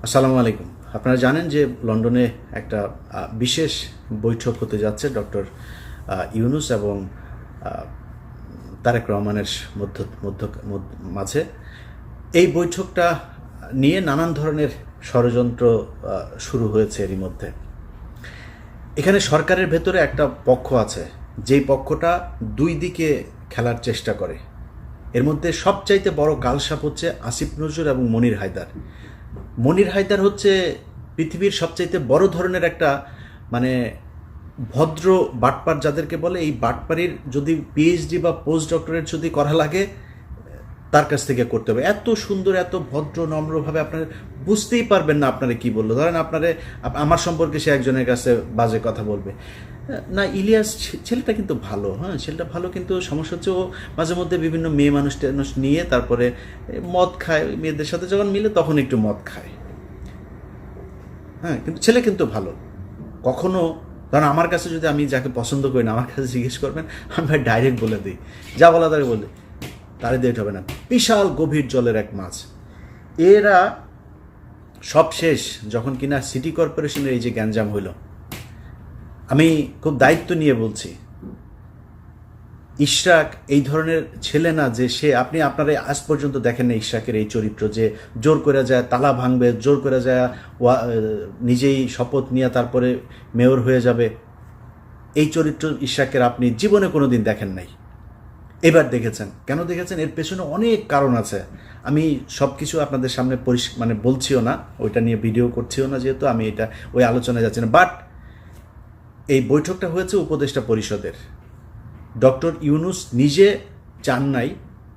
আসসালামু আলাইকুম। আপনারা জানেন যে লন্ডনে একটা বিশেষ বৈঠক হতে যাচ্ছে ডক্টর ইউনূস এবং তারেক রহমানের মাঝে। এই বৈঠকটা নিয়ে নানান ধরনের ষড়যন্ত্র শুরু হয়েছে এরই মধ্যে। এখানে সরকারের ভেতরে একটা পক্ষ আছে, যেই পক্ষটা দুই দিকে খেলার চেষ্টা করে। এর মধ্যে সবচাইতে বড় কালসাপ হচ্ছে আসিফ নজরুল এবং মনির হায়দার। মনির হায়দার হচ্ছে পৃথিবীর সবচাইতে বড় ধরনের একটা মানে ভদ্র বাটপার যাদেরকে বলে। এই বাটপারির যদি পিএইচডি বা পোস্ট ডক্টরেট যদি করা লাগে তার কাছ থেকে করতে হবে। এত সুন্দর, এত ভদ্র নম্রভাবে আপনারা বুঝতেই পারবেন না আপনারা কি বললো। ধরেন আপনারা আমার সম্পর্কে সে একজনের কাছে বাজে কথা বলবে না, ইলিয়াস ছেলেটা কিন্তু ভালো, হ্যাঁ ছেলেটা ভালো, কিন্তু সমস্যা হচ্ছে ও মাঝে মধ্যে বিভিন্ন মেয়ে মানুষ নিয়ে তারপরে মদ খায়, মেয়েদের সাথে যখন মিলে তখন একটু মদ খায়, হ্যাঁ কিন্তু ছেলে কিন্তু ভালো। কখনো ধরেন আমার কাছে যদি আমি যাকে পছন্দ করি না, আমার কাছে জিজ্ঞেস করবেন, আমি ডাইরেক্ট বলে দিই, যা বলা তারে বলে তারে দিয়ে হবে না। বিশাল গভীর জলের এক মাছ। এরা সব শেষ যখন কিনা সিটি কর্পোরেশনের এই যে গ্যাঞ্জাম হইল। আমি খুব দায়িত্ব নিয়ে বলছি, ইশরাক এই ধরনের ছেলে না যে সে আপনারা আজ পর্যন্ত দেখেন না ইশরাকের এই চরিত্র যে জোর করে যায় তালা ভাঙবে, জোর করে যায় নিজেই শপথ নিয়ে তারপরে মেয়র হয়ে যাবে। এই চরিত্র ইশরাকের আপনি জীবনে কোনো দিন দেখেন নাই, এবার দেখেছেন। কেন দেখেছেন? এর পেছনে অনেক কারণ আছে। আমি সব কিছু আপনাদের সামনে বলছিও না, ওইটা নিয়ে ভিডিও করছিও না, যেহেতু আমি এটা ওই আলোচনায় যাচ্ছি না। বাট এই বৈঠকটা হয়েছে উপদেষ্টা পরিষদের। ডক্টর ইউনূস নিজে চান নাই,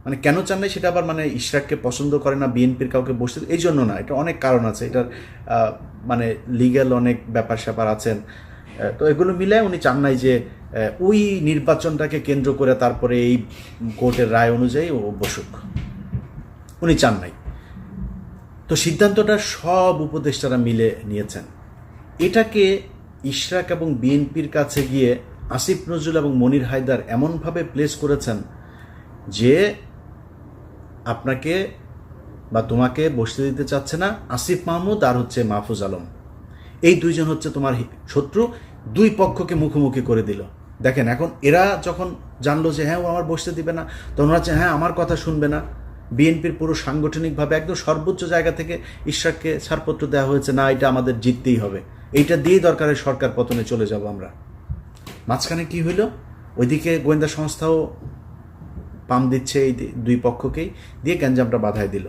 মানে কেন চান নাই সেটা আবার মানে ইশরাককে পছন্দ করে না, বিএনপির কাউকে বসতে, এই জন্য না, এটা অনেক কারণ আছে। এটার মানে লিগ্যাল অনেক ব্যাপার স্যাপার আছেন। তো এগুলো মিলে উনি চান নাই যে ওই নির্বাচনটাকে কেন্দ্র করে তারপরে এই কোর্টের রায় অনুযায়ী ও বসুক, উনি চান নাই। তো সিদ্ধান্তটা সব উপদেষ্টারা মিলে নিয়েছেন। এটাকে ইশরাক এবং বিএনপির কাছে গিয়ে আসিফ নজরুল এবং মনির হায়দার এমনভাবে প্লেস করেছেন যে আপনাকে বা তোমাকে বসতে দিতে চাচ্ছে না আসিফ মাহমুদ আর হচ্ছে মাহফুজ আলম। এই দুইজন হচ্ছে তোমার শত্রু, দুই পক্ষকে মুখোমুখি করে দিল। দেখেন এখন এরা যখন জানলো যে হ্যাঁ ও আমার বসতে দিবে না, তখন হচ্ছে হ্যাঁ আমার কথা শুনবে না। বিএনপির পুরো সাংগঠনিকভাবে একদম সর্বোচ্চ জায়গা থেকে ইশরাককে ছাড়পত্র দেওয়া হয়েছে, না এটা আমাদের জিততেই হবে, এইটা দিয়েই দরকারে সরকার পতনে চলে যাব আমরা। মাঝখানে কি হইল? ওইদিকে গোয়েন্দা সংস্থাও পাম দিচ্ছে এই দুই পক্ষকেই, দিয়ে গ্যাঞ্জামটা বাধায় দিল।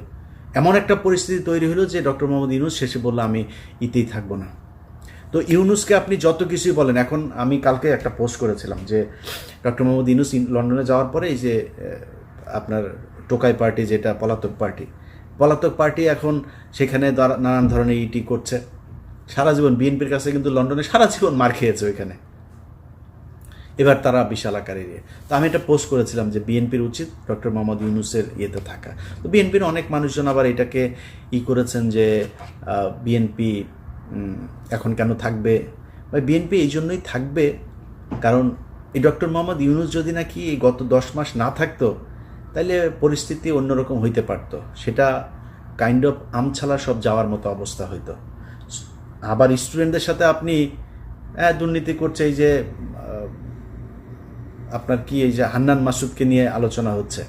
এমন একটা পরিস্থিতি তৈরি হলো যে ডক্টর মোহাম্মদ ইউনূস শেষে বললো আমি ইতেই থাকবো না। তো ইউনূসকে আপনি যত কিছুই বলেন, এখন আমি কালকে একটা পোস্ট করেছিলাম যে ডক্টর মোহাম্মদ ইউনূস লন্ডনে যাওয়ার পরে এই যে আপনার টোকাই পার্টি, যেটা পলাতক পার্টি এখন সেখানে নানান ধরনের ইটি করছে। সারা জীবন বিএনপির কাছে কিন্তু লন্ডনে সারা জীবন মার খেয়েছে ওইখানে, এবার তারা বিশাল আকারে ইয়ে। তো আমি এটা পোস্ট করেছিলাম যে বিএনপির উচিত ডক্টর মোহাম্মদ ইউনূসের ইয়েতে থাকা। তো বিএনপির অনেক মানুষজন আবার এটাকে করেছেন যে বিএনপি এখন কেন থাকবে, বা বিএনপি এই জন্যই থাকবে কারণ এই ডক্টর মোহাম্মদ ইউনূস যদি নাকি এই গত 10 মাস না থাকতো তাহলে পরিস্থিতি অন্যরকম হইতে পারতো, সেটা কাইন্ড অফ আমছালা সব যাওয়ার মতো অবস্থা হইতো। আবার স্টুডেন্টদের সাথে আপনি দুর্নীতি করছে, এই যে আপনার কি এই যে হান্নান মাসুদকে নিয়ে আলোচনা হচ্ছে,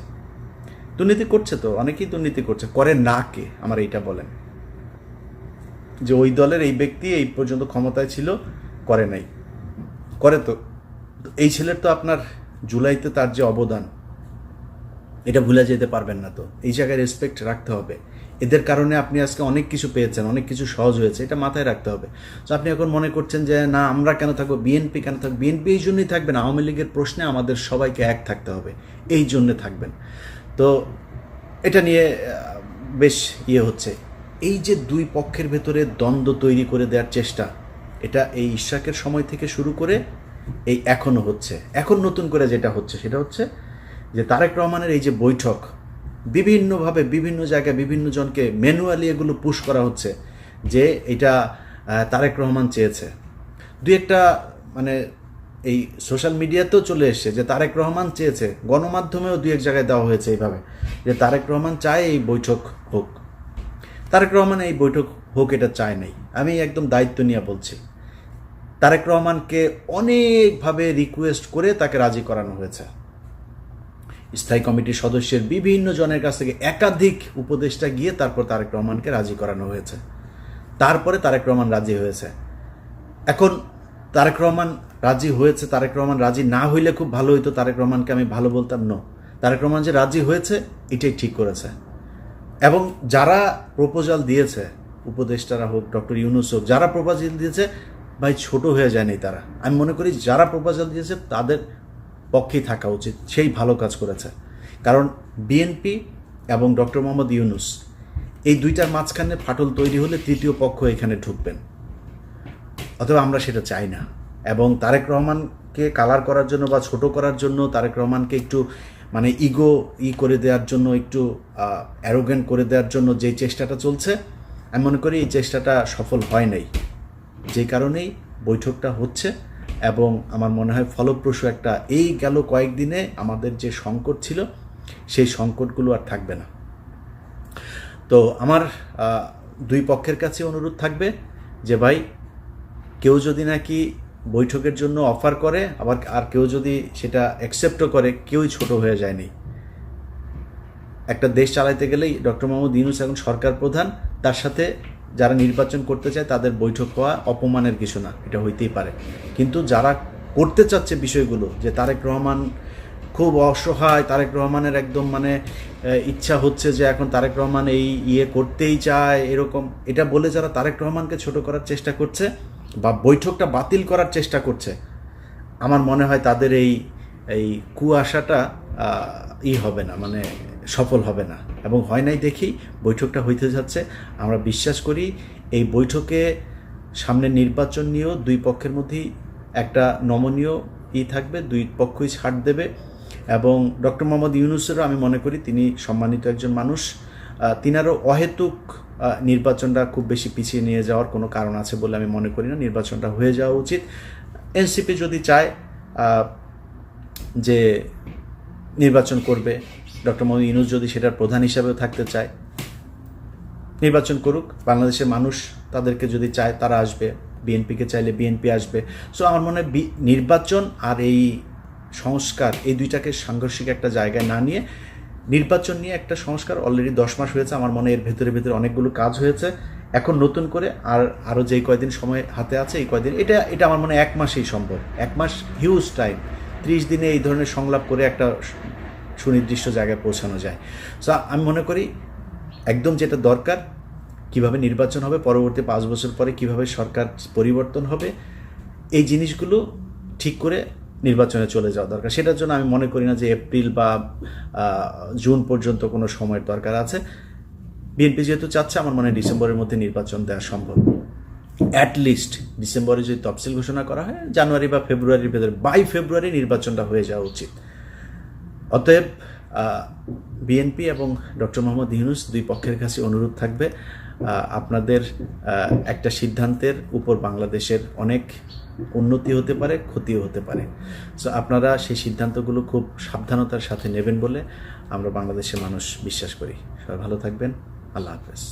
দুর্নীতি করছে তো অনেকেই দুর্নীতি করছে, করে না কে আমার এইটা বলেন, যে ওই দলের এই ব্যক্তি এই পর্যন্ত ক্ষমতায় ছিল করে নাই, করে তো। এই ছেলের তো আপনার জুলাইতে তার যে অবদান এটা ভুলে যেতে পারবেন না। তো এই জায়গায় রেসপেক্ট রাখতে হবে। এদের কারণে আপনি আজকে অনেক কিছু পেয়েছেন, অনেক কিছু সহজ হয়েছে, এটা মাথায় রাখতে হবে। তো আপনি এখন মনে করছেন যে না আমরা কেন থাকবো, বিএনপি কেন থাকবে, বিএনপি এই জন্যই থাকবেন, আওয়ামী লীগের প্রশ্নে আমাদের সবাইকে এক থাকতে হবে, এই জন্যে থাকবেন। তো এটা নিয়ে বেশ হচ্ছে। এই যে দুই পক্ষের ভেতরে দ্বন্দ্ব তৈরি করে দেওয়ার চেষ্টা, এটা এই ইশরাকের সময় থেকে শুরু করে এই এখনও হচ্ছে। এখন নতুন করে যেটা হচ্ছে সেটা হচ্ছে যে তারেক রহমানের এই যে বৈঠক, বিভিন্নভাবে বিভিন্ন জায়গায় বিভিন্ন জনকে ম্যানুয়ালি এগুলো পুশ করা হচ্ছে যে এটা তারেক রহমান চেয়েছে। দুই একটা মানে এই সোশ্যাল মিডিয়াতেও চলে এসছে যে তারেক রহমান চেয়েছে, গণমাধ্যমেও দুই এক জায়গায় দেওয়া হয়েছে এইভাবে যে তারেক রহমান চায় এই বৈঠক হোক। তারেক রহমান এই বৈঠক হোক এটা চায় নাই। আমি একদম দায়িত্ব নিয়ে বলছি, তারেক রহমানকে অনেকভাবে রিকোয়েস্ট করে তাকে রাজি করানো হয়েছে। স্থায়ী কমিটির সদস্যের বিভিন্ন জনের কাছ থেকে একাধিক উপদেষ্টা গিয়ে তারপর তারেক রহমানকে রাজি করানো হয়েছে, তারপরে তারেক রহমান রাজি হয়েছে। এখন তারেক রহমান রাজি হয়েছে, তারেক রহমান রাজি না হইলে খুব ভালো হইতো, তারেক রহমানকে আমি ভালো বলতাম। নো, তারেক রহমান যে রাজি হয়েছে এটাই ঠিক করেছে। এবং যারা প্রপোজাল দিয়েছে, উপদেষ্টারা হোক, ডক্টর ইউনূস হোক, যারা প্রপোজাল দিয়েছে ভাই ছোট হয়ে যায়নি তারা। আমি মনে করি যারা প্রপোজাল দিয়েছে তাদের পক্ষেই থাকা উচিত, সেই ভালো কাজ করেছে। কারণ বিএনপি এবং ডক্টর মোহাম্মদ ইউনূস এই দুইটার মাঝখানে ফাটল তৈরি হলে তৃতীয় পক্ষ এখানে ঢুকবেন, অথবা আমরা সেটা চাই না। এবং তারেক রহমানকে কালার করার জন্য বা ছোট করার জন্য, তারেক রহমানকে একটু মানে ইগো করে দেওয়ার জন্য, একটু অ্যারোগেন্ট করে দেওয়ার জন্য যে চেষ্টাটা চলছে, আমি মনে করি এই চেষ্টাটা সফল হয় নাই। যে কারণেই বৈঠকটা হচ্ছে এবং আমার মনে হয় ফলপ্রসূ একটা, এই গেল কয়েকদিনে আমাদের যে সংকট ছিল সেই সংকটগুলো আর থাকবে না। তো আমার দুই পক্ষের কাছে অনুরোধ থাকবে যে ভাই, কেউ যদি নাকি বৈঠকের জন্য অফার করে, আবার আর কেউ যদি সেটা অ্যাকসেপ্টও করে, কেউই ছোট হয়ে যায়নি। একটা দেশ চালাইতে গেলেই ডক্টর মোহাম্মদ ইউনূস এখন সরকার প্রধান, তার সাথে যারা নির্বাচন করতে চায় তাদের বৈঠক হওয়া অপমানের কিছু না, এটা হইতেই পারে। কিন্তু যারা করতে চাচ্ছে বিষয়গুলো, যে তারেক রহমান খুব অসহায়, তারেক রহমানের একদম মানে ইচ্ছা হচ্ছে যে এখন তারেক রহমান এই করতেই চায়, এরকম এটা বলে যারা তারেক রহমানকে ছোট করার চেষ্টা করছে বা বৈঠকটা বাতিল করার চেষ্টা করছে, আমার মনে হয় তাদের এই কুয়াশাটা হবে না, মানে সফল হবে না। এবং হয় নাই দেখেই বৈঠকটা হইতে যাচ্ছে। আমরা বিশ্বাস করি এই বৈঠকে সামনে নির্বাচন নিয়েও দুই পক্ষের মধ্যেই একটা নমনীয় থাকবে, দুই পক্ষই ছাড় দেবে। এবং ডক্টর মোহাম্মদ ইউনূসেরও আমি মনে করি তিনি সম্মানিত একজন মানুষ, তিনারও অহেতুক নির্বাচনটা খুব বেশি পিছিয়ে নিয়ে যাওয়ার কোনো কারণ আছে বলে আমি মনে করি না। নির্বাচনটা হয়ে যাওয়া উচিত। এনসিপি যদি চায় যে নির্বাচন করবে, ডক্টর মোহাম্মদ ইউনূস যদি সেটার প্রধান হিসাবেও থাকতে চায়, নির্বাচন করুক। বাংলাদেশের মানুষ তাদেরকে যদি চায় তারা আসবে, বিএনপিকে চাইলে বিএনপি আসবে। সো আমার মনে হয় নির্বাচন আর এই সংস্কার, এই দুইটাকে সাংঘর্ষিক একটা জায়গায় না নিয়ে নির্বাচন নিয়ে একটা সংস্কার অলরেডি 10 মাস হয়েছে। আমার মনে এর ভেতরে অনেকগুলো কাজ হয়েছে। এখন নতুন করে আরও যেই কয়দিন সময় হাতে আছে, এই কয়দিন এটা আমার মনে 1 মাসেই সম্ভব। 1 মাস হিউজ টাইম। 30 দিনে এই ধরনের সংলাপ করে একটা সুনির্দিষ্ট জায়গায় পৌঁছানো যায়। সো আমি মনে করি একদম যেটা দরকার, কিভাবে নির্বাচন হবে, পরবর্তী 5 বছর পরে কিভাবে সরকার পরিবর্তন হবে, এই জিনিসগুলো ঠিক করে নির্বাচনে চলে যাওয়া দরকার। সেটার জন্য আমি মনে করি না যে এপ্রিল বা জুন পর্যন্ত কোনো সময়ের দরকার আছে। বিএনপি যেহেতু চাচ্ছে, আমার মনে হয় ডিসেম্বরের মধ্যে নির্বাচন দেওয়া সম্ভব। অ্যাটলিস্ট ডিসেম্বরে যদি তফসিল ঘোষণা করা হয়, জানুয়ারি বা ফেব্রুয়ারির ভেতরে, বাই ফেব্রুয়ারি নির্বাচনটা হয়ে যাওয়া উচিত। অতএব বিএনপি এবং ডক্টর মোহাম্মদ ইউনূস দুই পক্ষের কাছে অনুরোধ থাকবে, আপনাদের একটা সিদ্ধান্তের উপর বাংলাদেশের অনেক উন্নতি হতে পারে, ক্ষতিও হতে পারে। সো আপনারা সেই সিদ্ধান্তগুলো খুব সাবধানতার সাথে নেবেন বলে আমরা বাংলাদেশের মানুষ বিশ্বাস করি। সবাই ভালো থাকবেন। আল্লাহ হাফেজ।